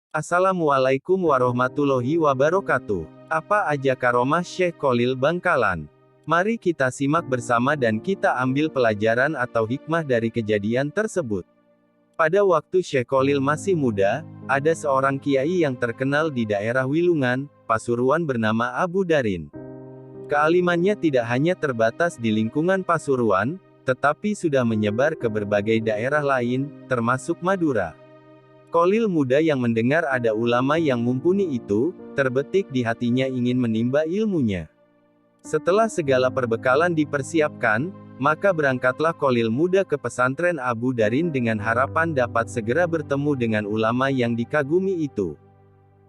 Assalamualaikum warahmatullahi wabarakatuh. Apa aja karomah Syekh Kholil Bangkalan? Mari kita simak bersama dan kita ambil pelajaran atau hikmah dari kejadian tersebut. Pada waktu Syekh Kholil masih muda, ada seorang kiai yang terkenal di daerah Wilungan, Pasuruan bernama Abu Darin. Kealimannya tidak hanya terbatas di lingkungan Pasuruan, tetapi sudah menyebar ke berbagai daerah lain, termasuk Madura. Kholil muda yang mendengar ada ulama yang mumpuni itu, terbetik di hatinya ingin menimba ilmunya. Setelah segala perbekalan dipersiapkan, maka berangkatlah Kholil muda ke pesantren Abu Darin dengan harapan dapat segera bertemu dengan ulama yang dikagumi itu.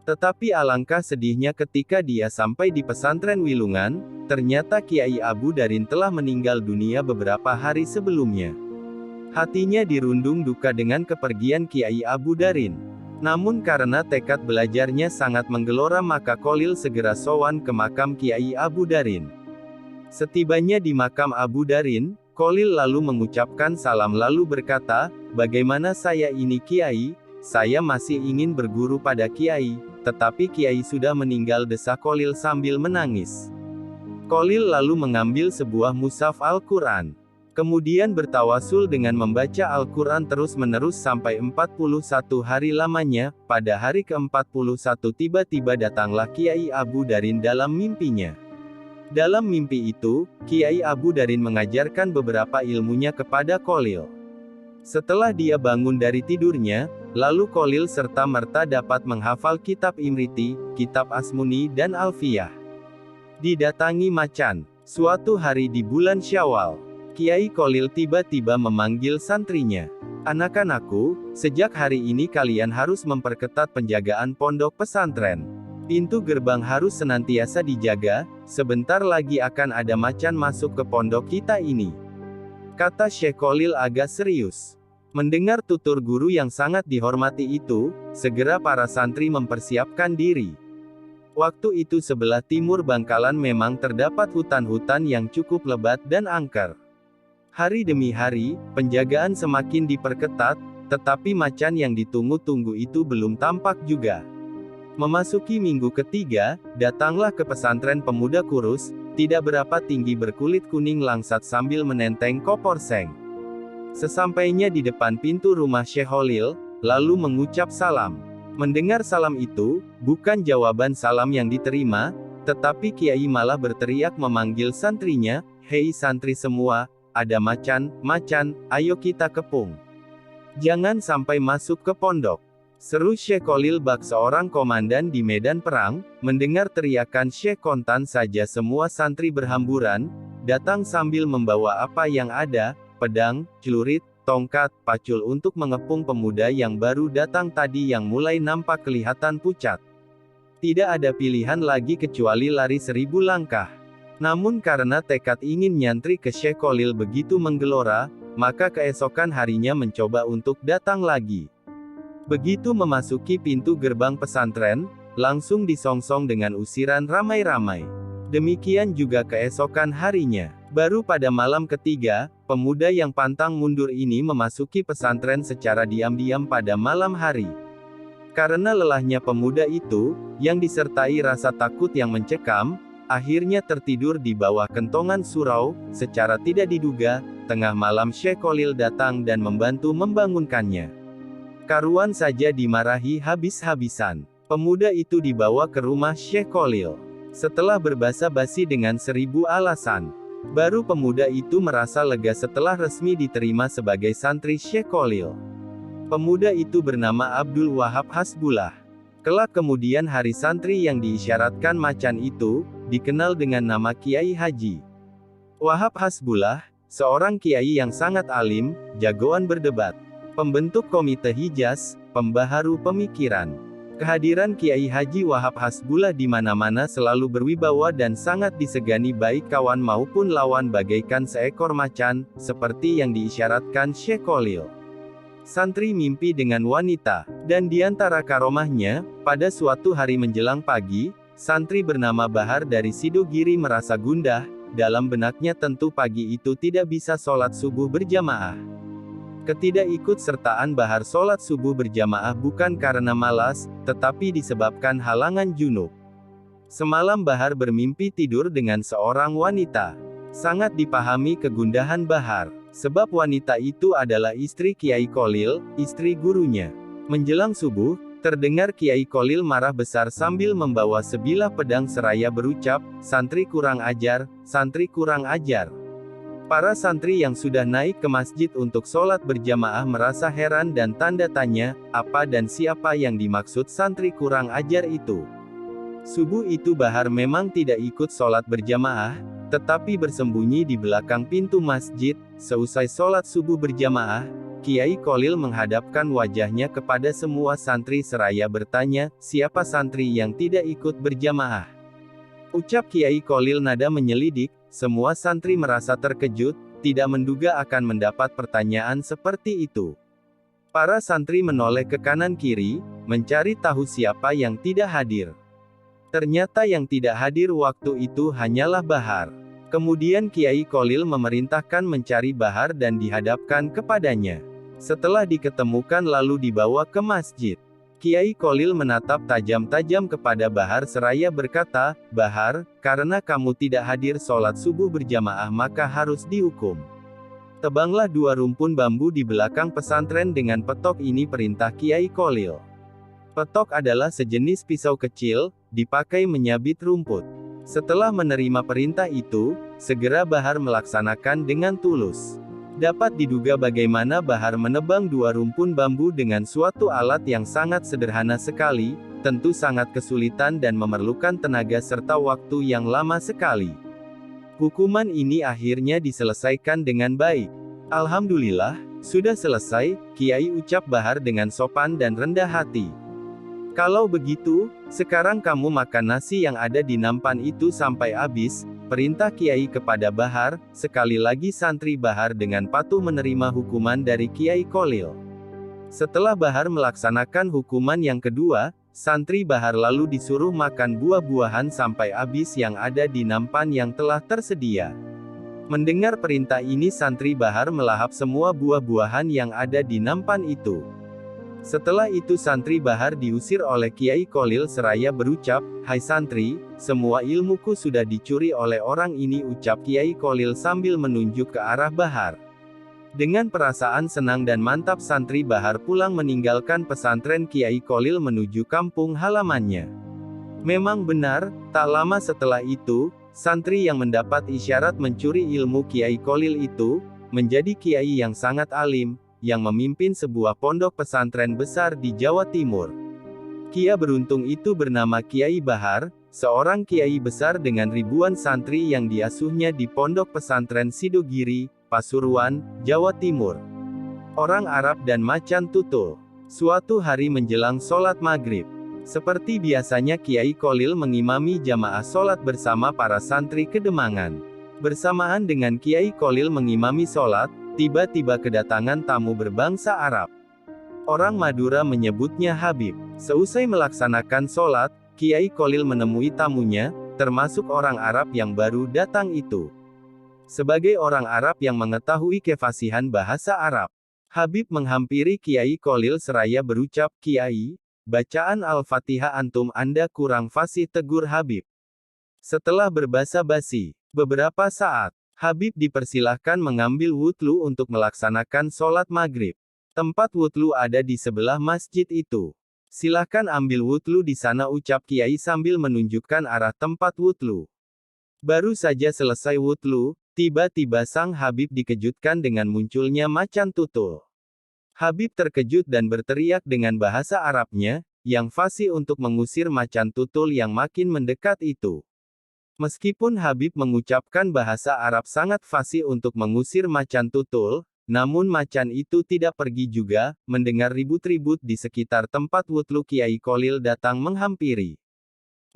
Tetapi alangkah sedihnya ketika dia sampai di pesantren Wilungan, ternyata Kiai Abu Darin telah meninggal dunia beberapa hari sebelumnya. Hatinya dirundung duka dengan kepergian Kiai Abu Darin. Namun karena tekad belajarnya sangat menggelora maka Kholil segera sowan ke makam Kiai Abu Darin. Setibanya di makam Abu Darin, Kholil lalu mengucapkan salam lalu berkata, "Bagaimana saya ini Kiai? Saya masih ingin berguru pada Kiai, tetapi Kiai sudah meninggal," desah Kholil sambil menangis. Kholil lalu mengambil sebuah mushaf Al-Quran. Kemudian bertawasul dengan membaca Al-Quran terus-menerus sampai 41 hari lamanya. Pada hari ke-41 tiba-tiba datanglah Kiai Abu Darin dalam mimpinya. Dalam mimpi itu, Kiai Abu Darin mengajarkan beberapa ilmunya kepada Kholil. Setelah dia bangun dari tidurnya, lalu Kholil serta-merta dapat menghafal kitab Imriti, kitab Asmuni dan Alfiyah. Didatangi macan. Suatu hari di bulan Syawal, Kiai Kholil tiba-tiba memanggil santrinya. "Anak-anakku, sejak hari ini kalian harus memperketat penjagaan pondok pesantren. Pintu gerbang harus senantiasa dijaga, sebentar lagi akan ada macan masuk ke pondok kita ini," kata Syekh Kholil agak serius. Mendengar tutur guru yang sangat dihormati itu, segera para santri mempersiapkan diri. Waktu itu sebelah timur Bangkalan memang terdapat hutan-hutan yang cukup lebat dan angker. Hari demi hari, penjagaan semakin diperketat, tetapi macan yang ditunggu-tunggu itu belum tampak juga. Memasuki minggu ketiga, datanglah ke pesantren pemuda kurus, tidak berapa tinggi berkulit kuning langsat sambil menenteng kopor seng. Sesampainya di depan pintu rumah Syekh Kholil, lalu mengucap salam. Mendengar salam itu, bukan jawaban salam yang diterima, tetapi Kiai malah berteriak memanggil santrinya, "Hei santri semua, ada macan, ayo kita kepung. Jangan sampai masuk ke pondok," seru Syekh Kholil bak seorang komandan di medan perang. Mendengar teriakan Syekh kontan saja semua santri berhamburan, datang sambil membawa apa yang ada, pedang, celurit, tongkat, pacul untuk mengepung pemuda yang baru datang tadi yang mulai nampak kelihatan pucat. Tidak ada pilihan lagi kecuali lari 1000 langkah. Namun karena tekad ingin nyantri ke Syekh Kholil begitu menggelora, maka keesokan harinya mencoba untuk datang lagi. Begitu memasuki pintu gerbang pesantren, langsung disongsong dengan usiran ramai-ramai. Demikian juga keesokan harinya. Baru pada malam ketiga, pemuda yang pantang mundur ini memasuki pesantren secara diam-diam pada malam hari. Karena lelahnya pemuda itu, yang disertai rasa takut yang mencekam, akhirnya tertidur di bawah kentongan surau. Secara tidak diduga, tengah malam Syekh Kholil datang dan membantu membangunkannya. Karuan saja dimarahi habis-habisan. Pemuda itu dibawa ke rumah Syekh Kholil. Setelah berbasa-basi dengan 1000 alasan, baru pemuda itu merasa lega setelah resmi diterima sebagai santri Syekh Kholil. Pemuda itu bernama Abdul Wahab Hasbullah. Kelak kemudian hari santri yang diisyaratkan macan itu, dikenal dengan nama Kiai Haji Wahab Hasbullah, seorang kiai yang sangat alim, jagoan berdebat, pembentuk komite Hijaz, pembaharu pemikiran. Kehadiran Kiai Haji Wahab Hasbullah di mana-mana selalu berwibawa dan sangat disegani baik kawan maupun lawan bagaikan seekor macan, seperti yang diisyaratkan Syekh Kholil. Santri mimpi dengan wanita, dan diantara karomahnya, pada suatu hari menjelang pagi, santri bernama Bahar dari Sidogiri merasa gundah, dalam benaknya tentu pagi itu tidak bisa sholat subuh berjamaah. Ketidakikutsertaan Bahar sholat subuh berjamaah bukan karena malas, tetapi disebabkan halangan junub. Semalam Bahar bermimpi tidur dengan seorang wanita. Sangat dipahami kegundahan Bahar, sebab wanita itu adalah istri Kiai Kholil, istri gurunya. Menjelang subuh, terdengar Kiai Kholil marah besar sambil membawa sebilah pedang seraya berucap, "Santri kurang ajar, santri kurang ajar." Para santri yang sudah naik ke masjid untuk sholat berjamaah merasa heran dan tanda tanya, apa dan siapa yang dimaksud santri kurang ajar itu. Subuh itu Bahar memang tidak ikut sholat berjamaah, tetapi bersembunyi di belakang pintu masjid. Seusai sholat subuh berjamaah, Kiai Kholil menghadapkan wajahnya kepada semua santri seraya bertanya, siapa santri yang tidak ikut berjamaah? Ucap Kiai Kholil nada menyelidik, semua santri merasa terkejut, tidak menduga akan mendapat pertanyaan seperti itu. Para santri menoleh ke kanan kiri, mencari tahu siapa yang tidak hadir. Ternyata yang tidak hadir waktu itu hanyalah Bahar. Kemudian Kiai Kholil memerintahkan mencari Bahar dan dihadapkan kepadanya. Setelah diketemukan lalu dibawa ke masjid. Kiai Kholil menatap tajam-tajam kepada Bahar seraya berkata, "Bahar, karena kamu tidak hadir sholat subuh berjamaah maka harus dihukum. Tebanglah 2 rumpun bambu di belakang pesantren dengan petok." Ini perintah Kiai Kholil. Petok adalah sejenis pisau kecil, dipakai menyabit rumput. Setelah menerima perintah itu, segera Bahar melaksanakan dengan tulus. Dapat diduga bagaimana Bahar menebang 2 rumpun bambu dengan suatu alat yang sangat sederhana sekali, tentu sangat kesulitan dan memerlukan tenaga serta waktu yang lama sekali. Hukuman ini akhirnya diselesaikan dengan baik. "Alhamdulillah, sudah selesai," Kiai ucap Bahar dengan sopan dan rendah hati. "Kalau begitu, sekarang kamu makan nasi yang ada di nampan itu sampai habis," perintah Kiai kepada Bahar. Sekali lagi santri Bahar dengan patuh menerima hukuman dari Kiai Kholil. Setelah Bahar melaksanakan hukuman yang kedua, santri Bahar lalu disuruh makan buah-buahan sampai habis yang ada di nampan yang telah tersedia. Mendengar perintah ini santri Bahar melahap semua buah-buahan yang ada di nampan itu. Setelah itu santri Bahar diusir oleh Kiai Kholil seraya berucap, "Hai santri, semua ilmuku sudah dicuri oleh orang ini," ucap Kiai Kholil sambil menunjuk ke arah Bahar. Dengan perasaan senang dan mantap santri Bahar pulang meninggalkan pesantren Kiai Kholil menuju kampung halamannya. Memang benar, tak lama setelah itu, santri yang mendapat isyarat mencuri ilmu Kiai Kholil itu, menjadi kiai yang sangat alim, yang memimpin sebuah pondok pesantren besar di Jawa Timur. Kia beruntung itu bernama Kiai Bahar, seorang kiai besar dengan ribuan santri yang diasuhnya di pondok pesantren Sidogiri, Pasuruan, Jawa Timur. Orang Arab dan macan tutul. Suatu hari menjelang sholat maghrib. Seperti biasanya Kiai Kholil mengimami jamaah sholat bersama para santri kedemangan. Bersamaan dengan Kiai Kholil mengimami sholat, tiba-tiba kedatangan tamu berbangsa Arab. Orang Madura menyebutnya Habib. Seusai melaksanakan sholat, Kiai Kholil menemui tamunya, termasuk orang Arab yang baru datang itu. Sebagai orang Arab yang mengetahui kefasihan bahasa Arab, Habib menghampiri Kiai Kholil seraya berucap, "Kiai, bacaan Al-Fatihah antum Anda kurang fasih," tegur Habib. Setelah berbasa-basi beberapa saat, Habib dipersilahkan mengambil wudhu untuk melaksanakan sholat maghrib. Tempat wudhu ada di sebelah masjid itu. "Silahkan ambil wudhu di sana," ucap Kiai sambil menunjukkan arah tempat wudhu. Baru saja selesai wudhu, tiba-tiba sang Habib dikejutkan dengan munculnya macan tutul. Habib terkejut dan berteriak dengan bahasa Arabnya, yang fasih untuk mengusir macan tutul yang makin mendekat itu. Meskipun Habib mengucapkan bahasa Arab sangat fasih untuk mengusir macan tutul, namun macan itu tidak pergi juga. Mendengar ribut-ribut di sekitar tempat wudhu, Kiai Kholil datang menghampiri.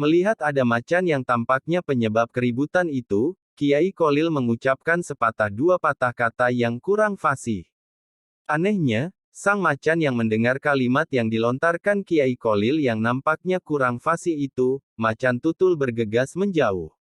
Melihat ada macan yang tampaknya penyebab keributan itu, Kiai Kholil mengucapkan sepatah dua patah kata yang kurang fasih. Anehnya, sang macan yang mendengar kalimat yang dilontarkan Kiai Kholil yang nampaknya kurang fasih itu, macan tutul bergegas menjauh.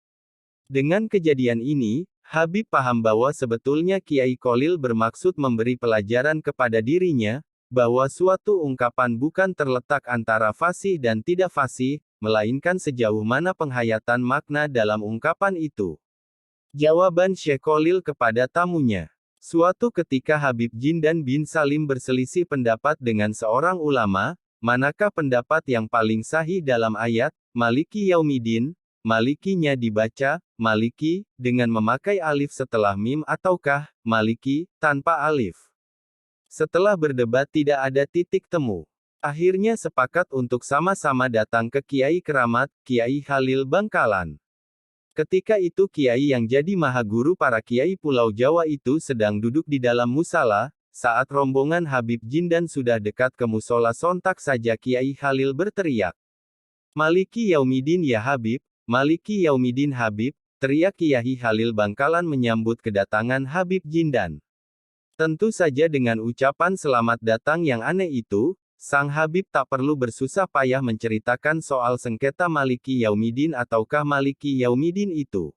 Dengan kejadian ini, Habib paham bahwa sebetulnya Kiai Kholil bermaksud memberi pelajaran kepada dirinya, bahwa suatu ungkapan bukan terletak antara fasih dan tidak fasih, melainkan sejauh mana penghayatan makna dalam ungkapan itu. Jawaban Syekh Kholil kepada tamunya. Suatu ketika Habib Jindan bin Salim berselisih pendapat dengan seorang ulama, manakah pendapat yang paling sahih dalam ayat, Maliki Yaumidin, Malikinya dibaca, Maliki, dengan memakai alif setelah mim ataukah, Maliki, tanpa alif. Setelah berdebat tidak ada titik temu. Akhirnya sepakat untuk sama-sama datang ke Kiai Keramat, Kiai Khalil Bangkalan. Ketika itu Kiai yang jadi maha guru para Kiai Pulau Jawa itu sedang duduk di dalam musala, saat rombongan Habib Jindan sudah dekat ke musola sontak saja Kiai Khalil berteriak. Maliki Yaumidin ya Habib, Maliki Yaumidin Habib, teriak Kiai Khalil Bangkalan menyambut kedatangan Habib Jindan. Tentu saja dengan ucapan selamat datang yang aneh itu, sang Habib tak perlu bersusah payah menceritakan soal sengketa Maliki Yaumidin ataukah Maliki Yaumidin itu.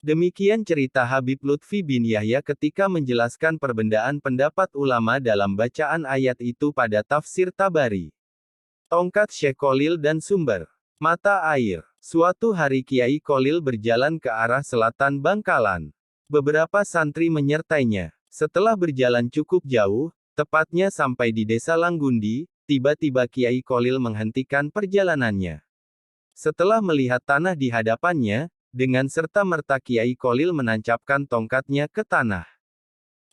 Demikian cerita Habib Lutfi bin Yahya ketika menjelaskan perbedaan pendapat ulama dalam bacaan ayat itu pada tafsir Tabari. Tongkat Syekh Kholil dan sumber mata air. Suatu hari Kiai Kholil berjalan ke arah selatan Bangkalan. Beberapa santri menyertainya. Setelah berjalan cukup jauh, tepatnya sampai di desa Langgundi, tiba-tiba Kiai Kholil menghentikan perjalanannya. Setelah melihat tanah di hadapannya, dengan serta-merta Kiai Kholil menancapkan tongkatnya ke tanah.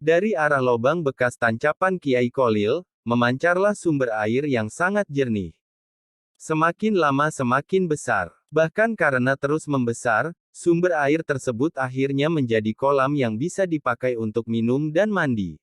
Dari arah lubang bekas tancapan Kiai Kholil, memancarlah sumber air yang sangat jernih. Semakin lama semakin besar. Bahkan karena terus membesar, sumber air tersebut akhirnya menjadi kolam yang bisa dipakai untuk minum dan mandi.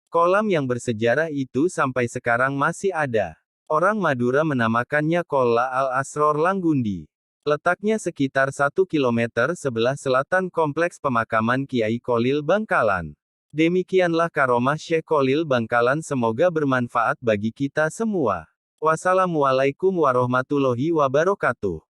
Kolam yang bersejarah itu sampai sekarang masih ada. Orang Madura menamakannya Qolla Al-Asror Langgundi. Letaknya sekitar 1 km sebelah selatan kompleks pemakaman Kiai Kholil Bangkalan. Demikianlah karomah Syekh Kholil Bangkalan, semoga bermanfaat bagi kita semua. Wassalamualaikum warahmatullahi wabarakatuh.